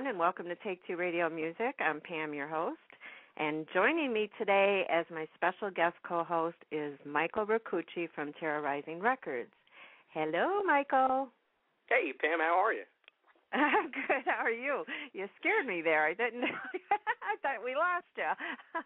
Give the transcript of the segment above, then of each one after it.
everyone, and welcome to Take Two Radio Music. I'm Pam, your host, and joining me today as my special guest co-host is Michael Rakucci from Terrorizing Records. Hello, Michael. Hey, Pam, how are you? I'm good. How are you? You scared me there. I didn't. I thought we lost you.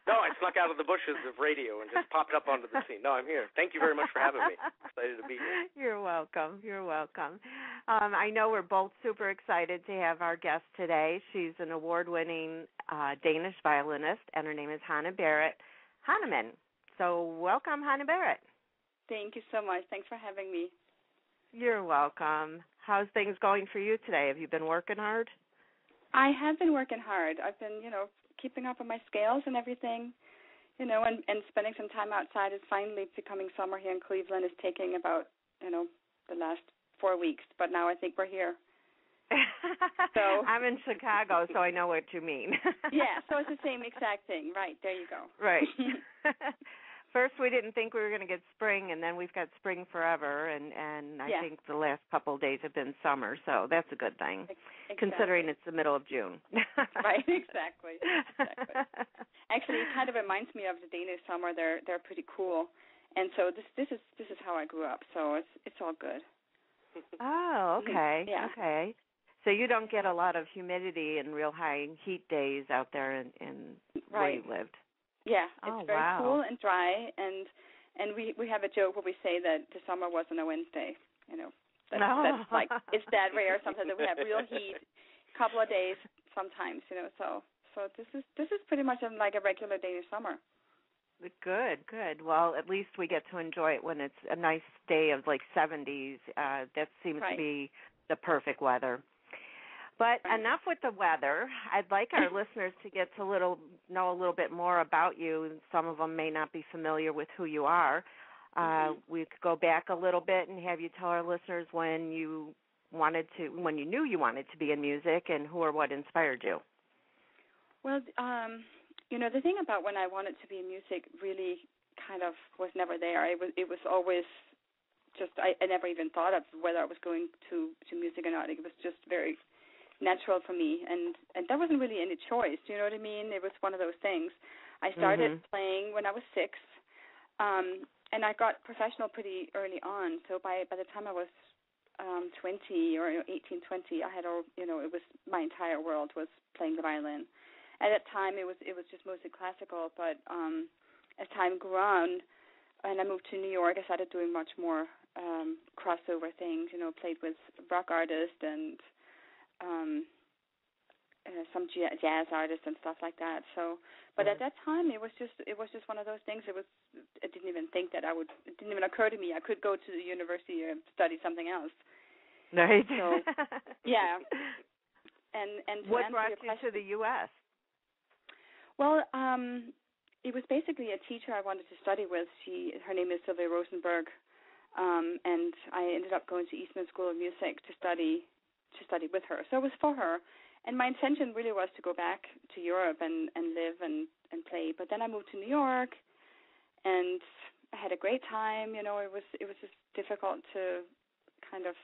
No, I snuck out of the bushes of radio and just popped up onto the scene. No, I'm here. Thank you very much for having me. Excited to be here. You're welcome. You're welcome. I know we're both super excited to have our guest today. She's an award-winning Danish violinist, and her name is Hanne-Berit Hahnemann. So welcome, Hanne-Berit. Thank you so much. Thanks for having me. You're welcome. How's things going for you today? Have you been working hard? I have been working hard. I've been, keeping up on my scales and everything, and spending some time outside. It's finally becoming summer here in Cleveland. It's taking about, the last 4 weeks, but now I think we're here. So I'm in Chicago, so I know what you mean. Yeah, so it's the same exact thing. Right, there you go. Right. First, we didn't think we were going to get spring, and then we've got spring forever, and I think the last couple of days have been summer, so that's a good thing, considering it's the middle of June. Right, exactly. Actually, it kind of reminds me of the Danish summer. They're pretty cool, and so this is how I grew up, so it's all good. Oh, okay. Yeah. Okay. So you don't get a lot of humidity and real high heat days out there in where you lived. Yeah, it's very cool and dry, and we have a joke where we say that the summer was on a Wednesday. That's like it's that rare sometimes that we have real heat, a couple of days sometimes. So this is pretty much like a regular Danish summer. Good. Well, at least we get to enjoy it when it's a nice day of like 70s. That seems to be the perfect weather. But enough with the weather. I'd like our listeners to get to know a little bit more about you. Some of them may not be familiar with who you are. We could go back a little bit and have you tell our listeners when you knew you wanted to be in music, and who or what inspired you. Well, the thing about when I wanted to be in music really kind of was never there. It was always just I never even thought of whether I was going to music or not. It was just very natural for me, and there wasn't really any choice. You know what I mean? It was one of those things. I started playing when I was 6, and I got professional pretty early on. So by the time I was 20 or 18, 20, I had it was my entire world was playing the violin. At that time, it was just mostly classical. But as time grew on, and I moved to New York, I started doing much more crossover things. Played with rock artists and some jazz artists and stuff like that. So, but at that time, it was just one of those things. I didn't even think that it didn't even occur to me I could go to the university and study something else. Right. So, yeah. And what brought you to the U.S.? Well, it was basically a teacher I wanted to study with. Her name is Sylvia Rosenberg, and I ended up going to Eastman School of Music to study with her. So it was for her. And my intention really was to go back to Europe and live and play. But then I moved to New York, and I had a great time. It was just difficult to kind of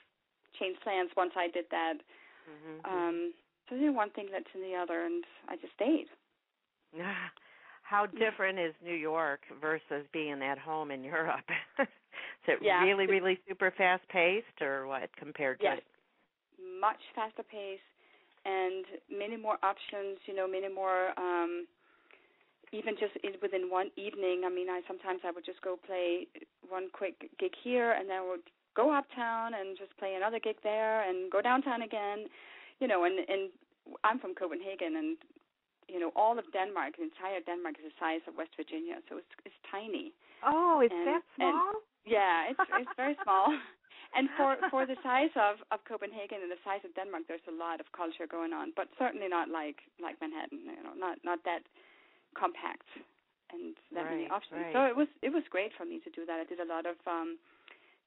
change plans once I did that. So one thing led to the other, and I just stayed. How different is New York versus being at home in Europe? Is it really, really super fast-paced, or what compared to it? Much faster pace and many more options, many more, even just within one evening. I mean, sometimes I would just go play one quick gig here, and then I would go uptown and just play another gig there and go downtown again, and I'm from Copenhagen, and, all of Denmark, the entire Denmark is the size of West Virginia, so it's tiny. Oh, it's that small? Yeah, it's very small. And for the size of Copenhagen and the size of Denmark, there's a lot of culture going on, but certainly not like Manhattan, not that compact and that many options. Right. So it was great for me to do that. I did a lot of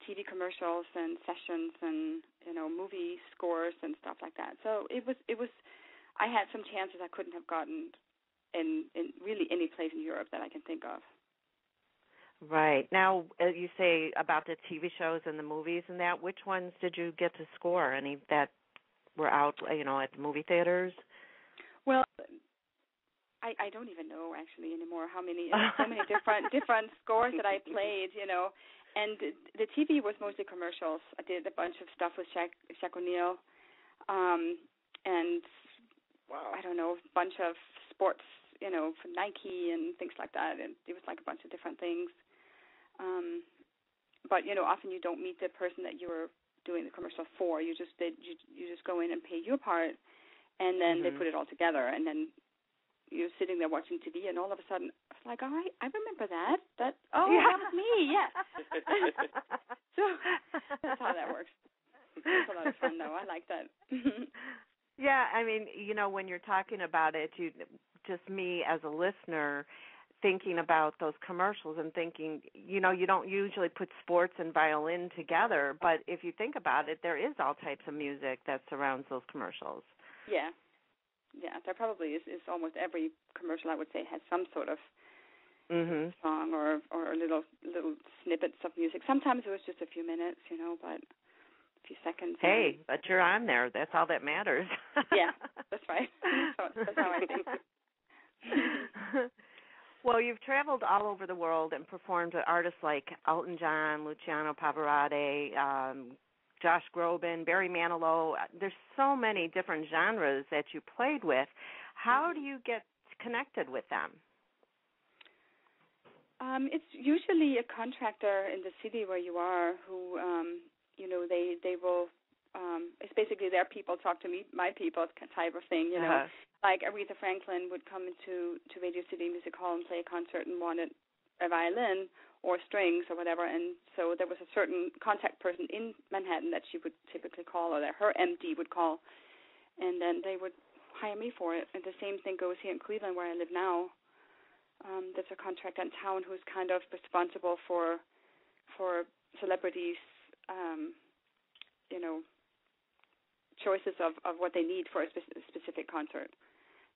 TV commercials and sessions and movie scores and stuff like that. So it was I had some chances I couldn't have gotten in really any place in Europe that I can think of. Right. Now, you say about the TV shows and the movies and that, which ones did you get to score? Any that were out, at the movie theaters? Well, I don't even know actually anymore how many, so many different scores that I played, And the TV was mostly commercials. I did a bunch of stuff with Shaq O'Neal, and wow. I don't know, a bunch of sports, for Nike and things like that. And it was like a bunch of different things. But often you don't meet the person that you're doing the commercial for. You just go in and pay your part, and then they put it all together, and then you're sitting there watching TV, and all of a sudden, it's like, all right, I remember that. That was me, yeah. So that's how that works. It's a lot of fun, though. I like that. Yeah, I mean, when you're talking about it, just me as a listener, thinking about those commercials and thinking, you don't usually put sports and violin together, but if you think about it, there is all types of music that surrounds those commercials. Yeah. Yeah, there probably is almost every commercial, I would say, has some sort of song or little snippets of music. Sometimes it was just a few minutes, but a few seconds. Hey, but you're on there. That's all that matters. Yeah, that's right. That's how I think. Well, you've traveled all over the world and performed with artists like Elton John, Luciano Pavarotti, Josh Groban, Barry Manilow. There's so many different genres that you played with. How do you get connected with them? It's usually a contractor in the city where you are who, they will, it's basically their people talk to me, my people type of thing, Like Aretha Franklin would come into Radio City Music Hall and play a concert and wanted a violin or strings or whatever, and so there was a certain contact person in Manhattan that she would typically call, or that her MD would call, and then they would hire me for it. And the same thing goes here in Cleveland, where I live now. There's a contractor in town who's kind of responsible for celebrities, choices of what they need for a specific concert.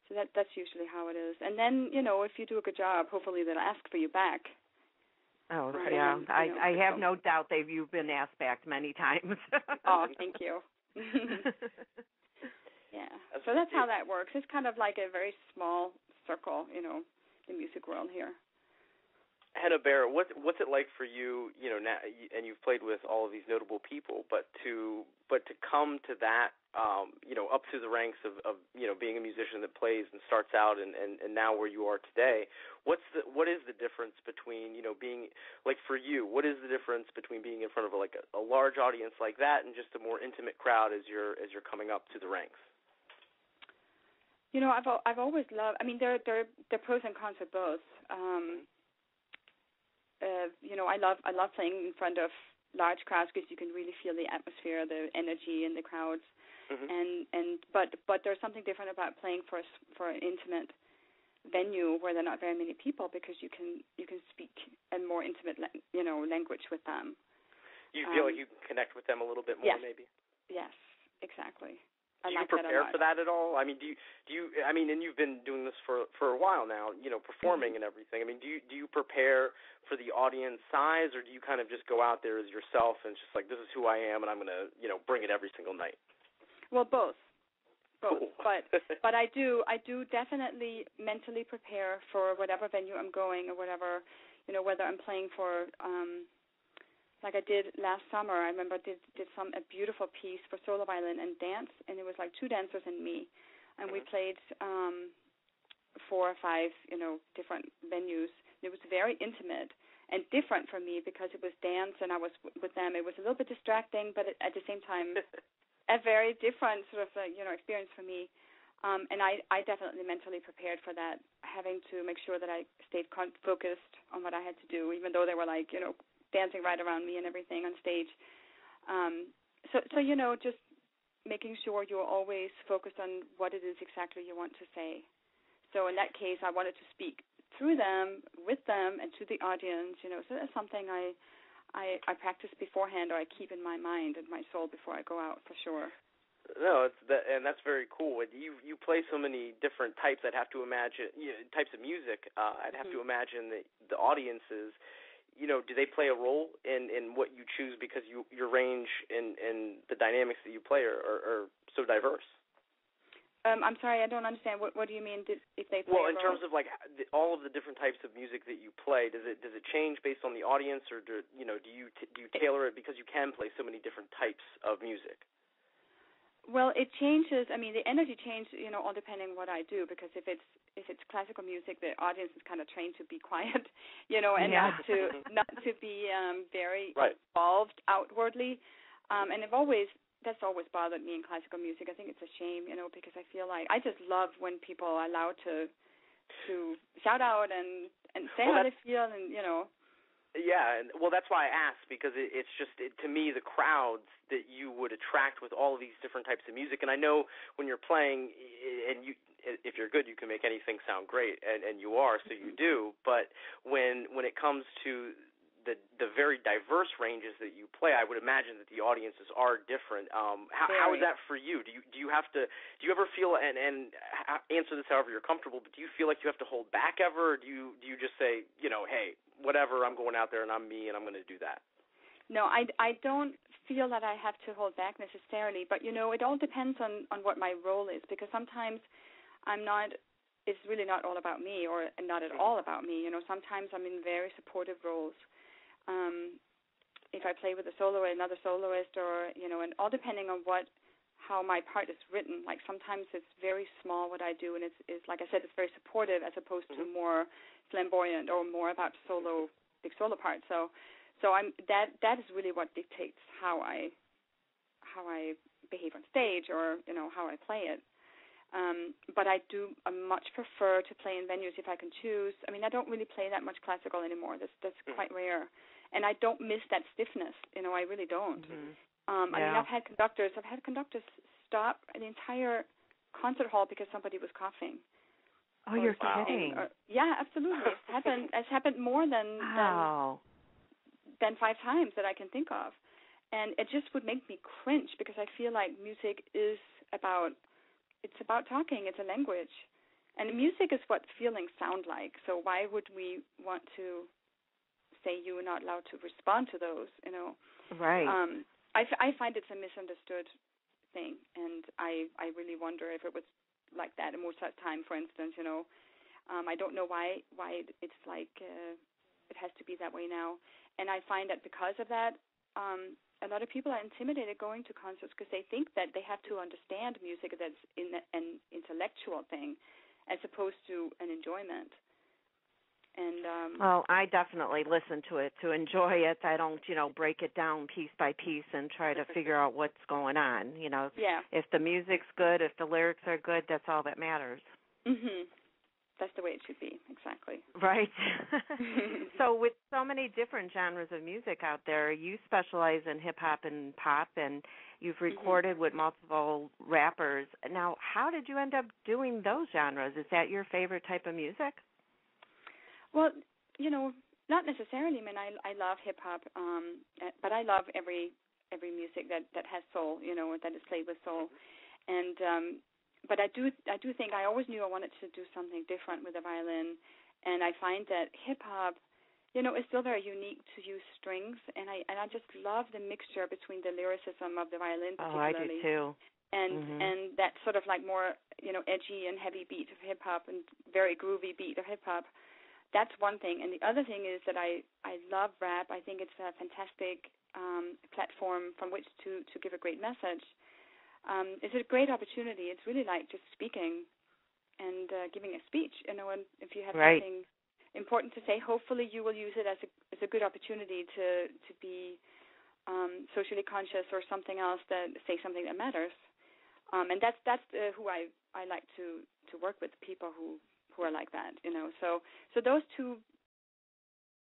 So that's usually how it is. And then, if you do a good job, hopefully they'll ask for you back. Oh, right. Yeah. I have no doubt you've been asked back many times. Oh, thank you. Yeah. So that's how that works. It's kind of like a very small circle, the music world here. HanneBerit, what's it like for you, now, and you've played with all of these notable people, but to come to that, up to the ranks of being a musician that plays and starts out and now where you are today, what is the difference between, being, like for you, what is the difference between being in front of a large audience like that and just a more intimate crowd as you're coming up to the ranks? I've always loved, I mean, there are pros and cons of both. I love playing in front of large crowds because you can really feel the atmosphere, the energy in the crowds, but there's something different about playing for an intimate venue where there are not very many people, because you can speak a more intimate language with them. You feel like you can connect with them a little bit more, maybe. Yes, exactly. Do you prepare for that at all? I mean, do you? I mean, and you've been doing this for a while now, performing and everything. I mean, do you prepare for the audience size, or do you kind of just go out there as yourself and just like, this is who I am, and I'm gonna, bring it every single night? Well, both. Cool. But I do definitely mentally prepare for whatever venue I'm going, or whatever, whether I'm playing for. Like I did last summer, I remember did a beautiful piece for solo violin and dance, and it was like two dancers and me, and we played 4 or 5 different venues. It was very intimate and different for me because it was dance and I was with them. It was a little bit distracting, but at the same time a very different sort of experience for me. And I definitely mentally prepared for that, having to make sure that I stayed focused on what I had to do, even though they were like dancing right around me and everything on stage. So just making sure you're always focused on what it is exactly you want to say. So in that case, I wanted to speak through them, with them, and to the audience. So that's something I practice beforehand, or I keep in my mind and my soul before I go out, for sure. No, and that's very cool. You play so many different types. I'd have to imagine types of music. I'd have to imagine that the audiences, do they play a role in what you choose, because your range and the dynamics that you play are so diverse? I'm sorry, I don't understand. What do you mean if they play? Well, in terms of like all of the different types of music that you play, does it change based on the audience, or do you tailor it because you can play so many different types of music? Well, it changes. I mean, the energy changes, all depending on what I do. Because if it's classical music, the audience is kind of trained to be quiet, and not to be very involved outwardly. And that's always bothered me in classical music. I think it's a shame, because I feel like I just love when people are allowed to shout out and say how they feel, and Yeah, and that's why I asked, because it's just to me the crowds that you would attract with all of these different types of music. And I know when you're playing, and if you're good, you can make anything sound great, and you are, so you do. But when it comes to the very diverse ranges that you play, I would imagine that the audiences are different. How is that for you? Do you ever feel, and answer this however you're comfortable, but do you feel like you have to hold back ever, or do you just say, hey, whatever, I'm going out there and I'm me and I'm going to do that? No, I don't feel that I have to hold back necessarily, but it all depends on what my role is, because sometimes it's really not all about me, or not at all about me. Sometimes I'm in very supportive roles. If I play with a soloist, another soloist, or and all depending on how my part is written. Like sometimes it's very small what I do, and it's like I said, it's very supportive as opposed to more flamboyant or more about big solo parts. So that is really what dictates how I behave on stage, or how I play it. But I do much prefer to play in venues if I can choose. I mean, I don't really play that much classical anymore. That's quite rare. And I don't miss that stiffness. I really don't. I mean, I've had conductors stop an entire concert hall because somebody was coughing. Oh, you're kidding. Yeah, absolutely. It's happened more than 5 times that I can think of. And it just would make me cringe, because I feel like music is about talking. It's a language. And music is what feelings sound like. So why would we want to say you are not allowed to respond to those, Right. I find it's a misunderstood thing, and I really wonder if it was like that in Mozart's time, for instance, I don't know why it's like it has to be that way now. And I find that because of that, a lot of people are intimidated going to concerts because they think that they have to understand music that's an intellectual thing as opposed to an enjoyment. And well, I definitely listen to it to enjoy it. I don't, break it down piece by piece and try to figure out what's going on. If the music's good, if the lyrics are good, that's all that matters. Mhm. That's the way it should be, exactly. Right. So with so many different genres of music out there, you specialize in hip-hop and pop, and you've recorded with multiple rappers. Now, how did you end up doing those genres? Is that your favorite type of music? Well, not necessarily. I mean, I love hip-hop, but I love every music that has soul, that is played with soul. And but I do think I always knew I wanted to do something different with the violin, and I find that hip hop, is still very unique to use strings, and I just love the mixture between the lyricism of the violin particularly. Oh, I do too. And that sort of like more edgy and heavy beat of hip hop and very groovy beat of hip hop. That's one thing, and the other thing is that I love rap. I think it's a fantastic platform from which to give a great message. It's a great opportunity. It's really like just speaking and giving a speech, and if you have something important to say, hopefully you will use it as a good opportunity to be socially conscious or something else, that say something that matters. And that's who I like to work with, people who are like that, So those two